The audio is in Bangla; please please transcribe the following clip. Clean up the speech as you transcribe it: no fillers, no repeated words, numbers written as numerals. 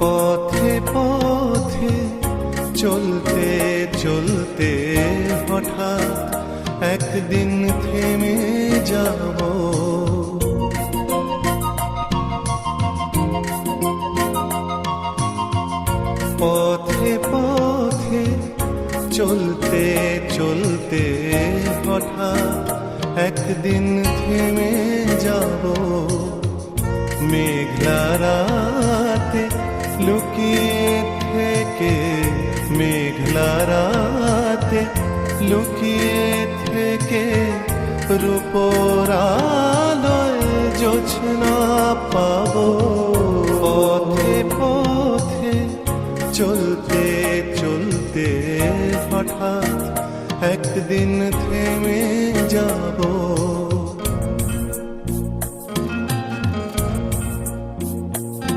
পথে পথে চলতে চলতে হঠাৎ একদিন থেমে যাব। পথে পথে চলতে চলতে হঠাৎ একদিন থেমে যাব। মেঘলা রাতে লুকিয়ে থেকে, মেঘলা রাতে লুকিয়ে থেকে রূপোর আলোয় জোছনা পাবো। পথে পথে চলতে চলতে হঠাৎ একদিন